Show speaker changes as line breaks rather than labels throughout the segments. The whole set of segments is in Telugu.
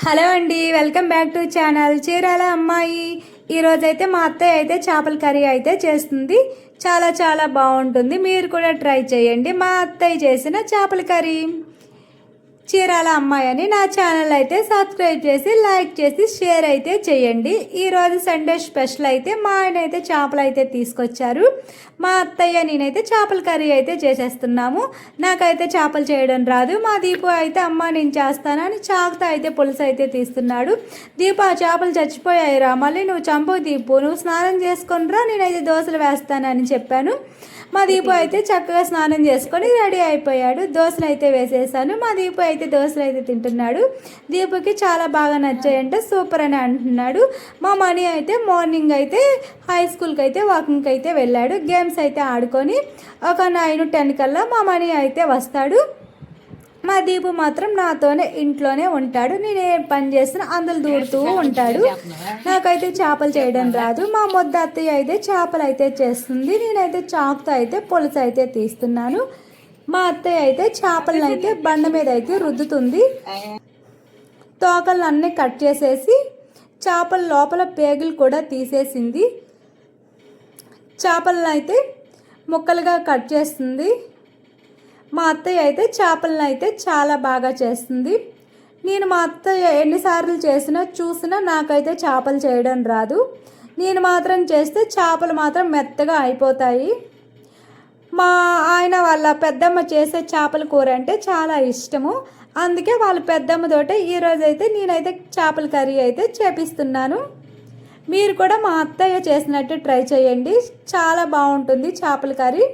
హలో అండి, welcome back to channel Chirala అమ్మాయి. ఈరోజైతే మా అత్తయ్య అయితే చేపల కర్రీ అయితే చేస్తుంది. చాలా చాలా బాగుంటుంది. మీరు కూడా ట్రై చేయండి మా అత్తయ్య చేసిన చేపల కర్రీ. చీరాల అమ్మాయి అని నా ఛానల్ అయితే సబ్స్క్రైబ్ చేసి లైక్ చేసి షేర్ అయితే చేయండి. ఈరోజు సండే స్పెషల్ అయితే మా ఆయన అయితే చేపలు అయితే తీసుకొచ్చారు. మా అత్తయ్య నేనైతే చేపల కర్రీ అయితే చేసేస్తున్నాము. నాకైతే చేపలు చేయడం రాదు. మా దీపు అయితే అమ్మ నేను చేస్తానని చాకుతో అయితే పులుసు అయితే తీస్తున్నాడు. దీపు ఆ చేపలు చచ్చిపోయాయి రా, మళ్ళీ నువ్వు చంపు దీపు, నువ్వు స్నానం చేసుకొని రా, నేనైతే దోశలు వేస్తానని చెప్పాను. మా దీపు అయితే చక్కగా స్నానం చేసుకొని రెడీ అయిపోయాడు. దోశలు అయితే వేసేసాను. మా దీపు అయితే దోశలు అయితే తింటున్నాడు. దీపుకి చాలా బాగా నచ్చాయంటే సూపర్ అని అంటున్నాడు. మా మనీ అయితే మార్నింగ్ అయితే హై స్కూల్కి అయితే వాకింగ్కి అయితే వెళ్ళాడు. గేమ్స్ అయితే ఆడుకొని ఒక 9-10 కల్లా మా మనీ అయితే వస్తాడు. మా దీపు మాత్రం నాతోనే ఇంట్లోనే ఉంటాడు. నేనే పని చేస్తున్నా అందులో దూరుతూ ఉంటాడు. నాకైతే చేపలు చేయడం రాదు. మా మొద్ద అత్తయ్య అయితే చేపలు అయితే చేస్తుంది. నేనైతే చాకుతో అయితే పులుసు అయితే తీస్తున్నాను. మా అత్తయ్య అయితే చేపలను అయితే బండ మీద అయితే రుద్దుతుంది. తోకలను అన్నీ కట్ చేసేసి చేపల లోపల పేగులు కూడా తీసేసింది. చేపలను అయితే ముక్కలుగా కట్ చేస్తుంది. మా అత్తయ్య అయితే చేపలను అయితే చాలా బాగా చేస్తుంది. నేను మా అత్తయ్య ఎన్నిసార్లు చూసినా నాకైతే చేపలు చేయడం రాదు. నేను మాత్రం చేస్తే చేపలు మాత్రం మెత్తగా అయిపోతాయి. మా ఆయన వాళ్ళ పెద్దమ్మ చేసే చేపల కూర అంటే చాలా ఇష్టము. అందుకే వాళ్ళ పెద్దమ్మతోటే ఈరోజైతే నేనైతే చేపల కర్రీ అయితే చేపిస్తున్నాను. మీరు కూడా మా అత్తయ్య చేసినట్టు ట్రై చేయండి. చాలా బాగుంటుంది చేపల కర్రీ.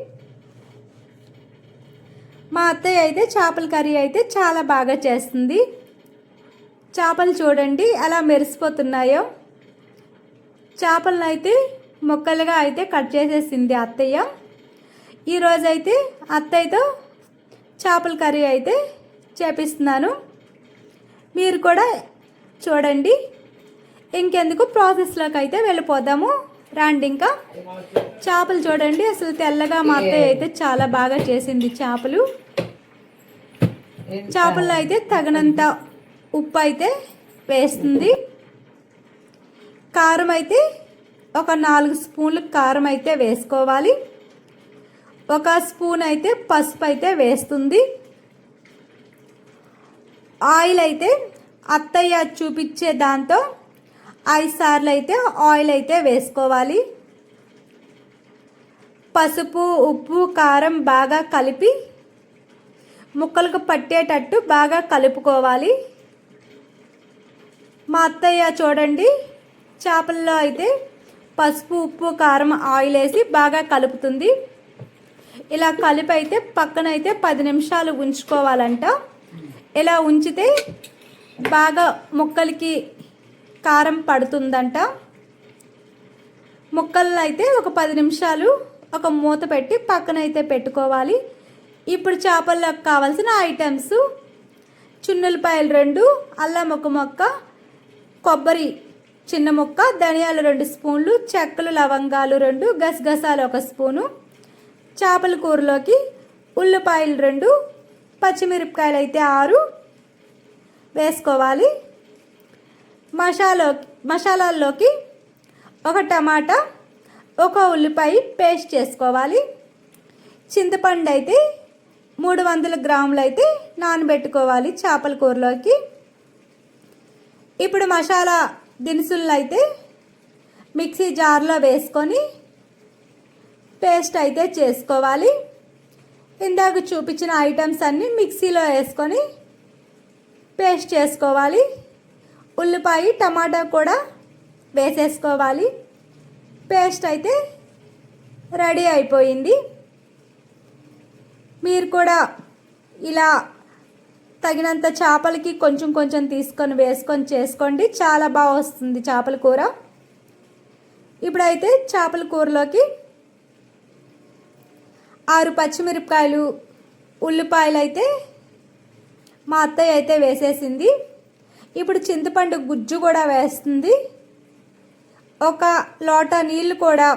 మా అత్తయ్య అయితే చేపల కర్రీ అయితే చాలా బాగా చేస్తుంది. చేపలు చూడండి ఎలా మెరిసిపోతున్నాయో. చేపలను అయితే ముక్కలుగా అయితే కట్ చేసేసింది అత్తయ్య. ఈరోజైతే అత్తయ్యతో చేపల కర్రీ అయితే చేపిస్తున్నాను. మీరు కూడా చూడండి. ఇంకెందుకు ప్రాసెస్లోకి అయితే వెళ్ళిపోదాము రండి. ఇంకా చేపలు చూడండి అసలు తెల్లగా మా అత్తయ్య అయితే చాలా బాగా చేసింది. చేపల్లో అయితే తగినంత ఉప్పు అయితే వేస్తుంది. కారం అయితే ఒక 4 స్పూన్లు కారం అయితే వేసుకోవాలి. 1 స్పూన్ అయితే పసుపు అయితే వేస్తుంది. ఆయిల్ అయితే అత్తయ్య చూపించే దాంతో 5 సార్లు అయితే ఆయిల్ అయితే వేసుకోవాలి. పసుపు ఉప్పు కారం బాగా కలిపి ముక్కలకు పట్టేటట్టు బాగా కలుపుకోవాలి. మా అత్తయ్య చూడండి చేపల్లో అయితే పసుపు ఉప్పు కారం ఆయిల్ వేసి బాగా కలుపుతుంది. ఇలా కలిపి అయితే పక్కనైతే 10 నిమిషాలు ఉంచుకోవాలంట. ఇలా ఉంచితే బాగా ముక్కలకి కారం పడుతుందంట. ముక్కలను అయితే ఒక 10 నిమిషాలు ఒక మూత పెట్టి పక్కనైతే పెట్టుకోవాలి. ఇప్పుడు చేపల్లోకి కావాల్సిన ఐటమ్స్: చున్నులపాయలు 2, అల్లం ఒక మొక్క, కొబ్బరి చిన్న ముక్క, ధనియాలు 2 స్పూన్లు, చెక్కలు లవంగాలు 2, గసగసాలు 1 స్పూను. చేపల కూరలోకి ఉల్లిపాయలు 2, పచ్చిమిరపకాయలు అయితే 6 వేసుకోవాలి. మసాలాల్లోకి 1 టమాటా, 1 ఉల్లిపాయ పేస్ట్ చేసుకోవాలి. చింతపండు అయితే 300 గ్రాములు అయితే నానబెట్టుకోవాలి చేపల కూరలోకి. ఇప్పుడు మసాలా దినుసులను అయితే మిక్సీ జార్లో వేసుకొని పేస్ట్ అయితే చేసుకోవాలి. ఇందాక చూపించిన ఐటమ్స్ అన్నీ మిక్సీలో వేసుకొని పేస్ట్ చేసుకోవాలి. ఉల్లిపాయ టమాటా కూడా వేసేసుకోవాలి. పేస్ట్ అయితే రెడీ అయిపోయింది. మీరు కూడా ఇలా తగినంత చేపలకి కొంచెం కొంచెం తీసుకొని వేసుకొని చేసుకోండి. చాలా బాగా వస్తుంది చేపల కూర. ఇప్పుడైతే చేపల కూరలోకి 6 పచ్చిమిరపకాయలు, ఉల్లిపాయలు అయితే మా అత్తయ్య అయితే వేసేసింది. ఇప్పుడు చింతపండు గుజ్జు కూడా వేస్తుంది. 1 లోటా నీళ్ళు కూడా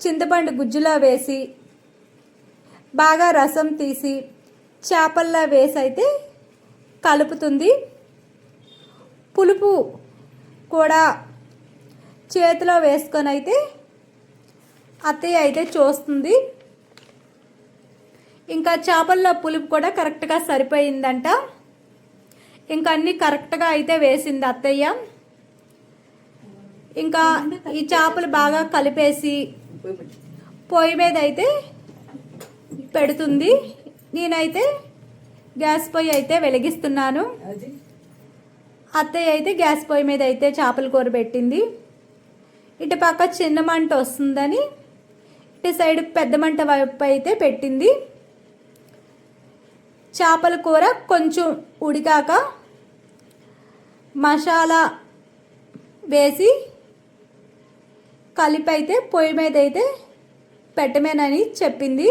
చింతపండు గుజ్జులో వేసి బాగా రసం తీసి చేపల్లో వేసి అయితే కలుపుతుంది. పులుపు కూడా చేతిలో వేసుకొని అయితే అత్తయ్య అయితే చూస్తుంది. ఇంకా చేపల్లో పులుపు కూడా కరెక్ట్గా సరిపోయిందంట. ఇంకా అన్నీ కరెక్ట్గా అయితే వేసింది అత్తయ్య. ఇంకా ఈ చేపలు బాగా కలిపేసి పొయ్యి మీద అయితే పెడుతుంది. నేనైతే గ్యాస్ పొయ్యి అయితే వెలిగిస్తున్నాను. అత్తయ్య అయితే గ్యాస్ పొయ్యి మీద అయితే చేపల కూర పెట్టింది. ఇటు పక్క చిన్న మంట వస్తుందని ఇటు సైడ్ పెద్ద మంట వైపు అయితే పెట్టింది. చేపల కూర కొంచెం ఉడికాక మసాలా వేసి కలిపి అయితే పొయ్యి మీద అయితే పెట్టమేనని చెప్పింది.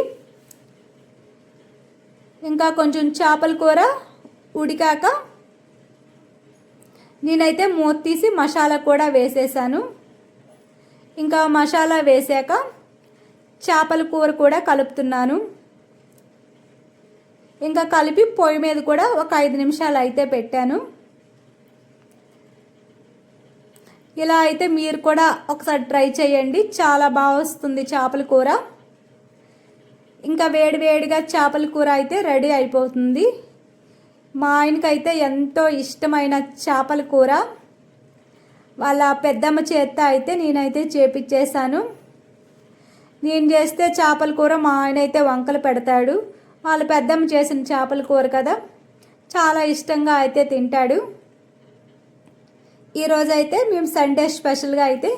ఇంకా కొంచెం చేపల కూర ఉడికాక నేనైతే మూత తీసి మసాలా కూడా వేసేసాను. ఇంకా మసాలా వేసాక చేపల కూర కూడా కలుపుతున్నాను. ఇంకా కలిపి పొయ్యి మీద కూడా ఒక 5 నిమిషాలు అయితే పెట్టాను. ఇలా అయితే మీరు కూడా ఒకసారి ట్రై చేయండి, చాలా బాగా వస్తుంది చేపల కూర. ఇంకా వేడివేడిగా చేపల కూర అయితే రెడీ అయిపోతుంది. మా ఆయనకైతే ఎంతో ఇష్టమైన చేపల కూర వాళ్ళ పెద్దమ్మ చేత అయితే నేనైతే చేపిచ్చేసాను. నేను చేస్తే చేపల కూర మా ఆయన అయితే వంకలు పెడతాడు. వాళ్ళ పెద్దమ్మ చేసిన చేపల కూర కదా, చాలా ఇష్టంగా అయితే తింటాడు. ఈరోజైతే మేము సండే స్పెషల్గా అయితే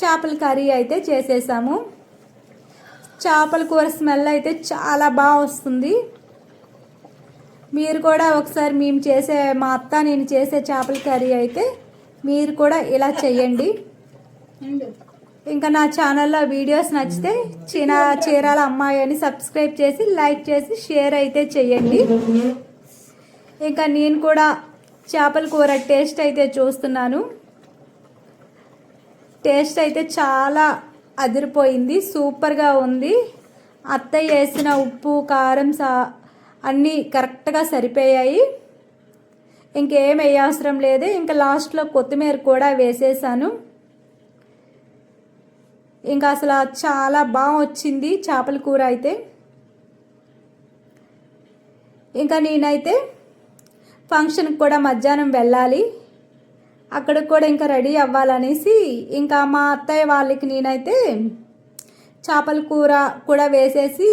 చేపల కర్రీ అయితే చేసేసాము. చేపల కూర స్మెల్ అయితే చాలా బాగా వస్తుంది. మీరు కూడా ఒకసారి మా అత్త నేను చేసే చేపల కర్రీ అయితే మీరు కూడా ఇలా చేయండి. ఇంకా నా ఛానల్లో వీడియోస్ నచ్చితే చీరాల అమ్మాయి అని సబ్స్క్రైబ్ చేసి లైక్ చేసి షేర్ అయితే చేయండి. ఇంకా నేను కూడా చేపల కూర టేస్ట్ అయితే చూస్తున్నాను. టేస్ట్ అయితే చాలా అదిరిపోయింది, సూపర్గా ఉంది. అత్తయ్య వేసిన ఉప్పు కారం అన్నీ కరెక్ట్గా సరిపోయాయి. ఇంకేం వేయవసరం లేదు. ఇంకా లాస్ట్లో కొత్తిమీర కూడా వేసేసాను. ఇంకా అసలు చాలా బాగా వచ్చింది చేపల కూర అయితే. ఇంకా నేనైతే ఫంక్షన్కి కూడా మధ్యాహ్నం వెళ్ళాలి, అక్కడికి కూడా ఇంకా రెడీ అవ్వాలనేసి ఇంకా మా అత్తయ్య వాళ్ళకి నేనైతే చేపల కూర కూడా వేసేసి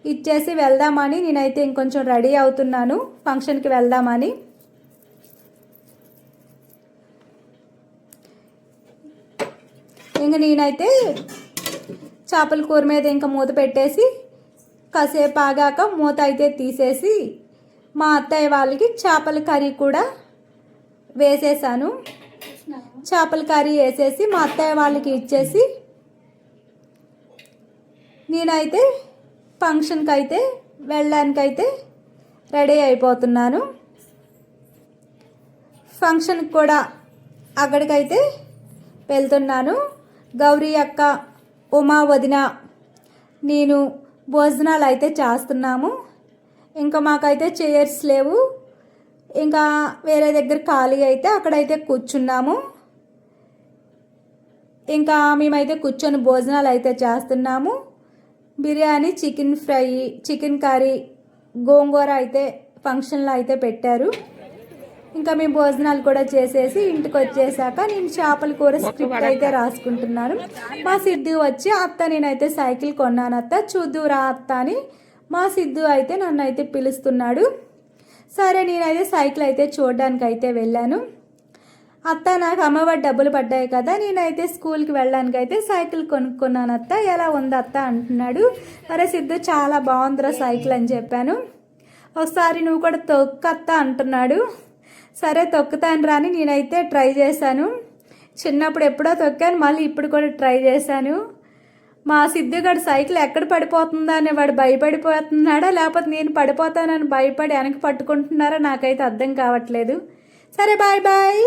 ఇచ్చేసి వెళ్దామని నేనైతే ఇంకొంచెం రెడీ అవుతున్నాను ఫంక్షన్కి వెళ్దామని. ఇంక నేనైతే చేపల కూర మీద ఇంకా మూత పెట్టేసి కాసేపు ఆగాక మూత అయితే తీసేసి మా అత్తయ్య వాళ్ళకి చేపల కర్రీ కూడా వేసేసాను. చేపల కర్రీ వేసేసి మా అత్తయ్య వాళ్ళకి ఇచ్చేసి నేనైతే ఫంక్షన్కి అయితే వెళ్ళడానికైతే రెడీ అయిపోతున్నాను. ఫంక్షన్కి కూడా అక్కడికైతే వెళ్తున్నాను. గౌరీ అక్క, ఉమా వదిన, నేను భోజనాలు అయితే చేస్తున్నాము. ఇంకా మాకైతే చైర్స్ లేవు, ఇంకా వేరే దగ్గర ఖాళీ అయితే అక్కడైతే కూర్చున్నాము. ఇంకా మేమైతే కూర్చొని భోజనాలు అయితే చేస్తున్నాము. Biryani, chicken fry, chicken curry, గోంగూర అయితే ఫంక్షన్లో అయితే పెట్టారు. ఇంకా మేము భోజనాలు కూడా చేసేసి ఇంటికి వచ్చేసాక నేను చేపల కూర స్క్రిప్ట్ అయితే రాసుకుంటున్నాను. మా సిద్ధు వచ్చి అత్త నేనైతే సైకిల్ కొన్నాను అత్త చూద్దురా అత్త అని మా సిద్ధు అయితే నన్ను అయితే పిలుస్తున్నాడు. సరే నేనైతే సైకిల్ అయితే చూడడానికి అయితే వెళ్ళాను. అత్త నాకు అమ్మవారి డబ్బులు పడ్డాయి కదా, నేనైతే స్కూల్కి వెళ్ళడానికి అయితే సైకిల్ కొనుక్కున్నాను అత్త, ఎలా ఉంది అత్త అంటున్నాడు. అరే సిద్ధు చాలా బాగుందిరా సైకిల్ అని చెప్పాను. ఒకసారి నువ్వు కూడా తొక్కత్త అంటున్నాడు. సరే తొక్కుతాను రాని నేనైతే ట్రై చేశాను. చిన్నప్పుడు ఎప్పుడో తొక్కాను, మళ్ళీ ఇప్పుడు కూడా ట్రై చేశాను. మా సిద్ధుగాడు సైకిల్ ఎక్కడ పడిపోతుందా అని వాడు భయపడిపోతున్నాడా, లేకపోతే నేను పడిపోతానని భయపడి వెనక్కి పట్టుకుంటున్నారో నాకైతే అర్థం కావట్లేదు. సరే బాయ్ బాయ్.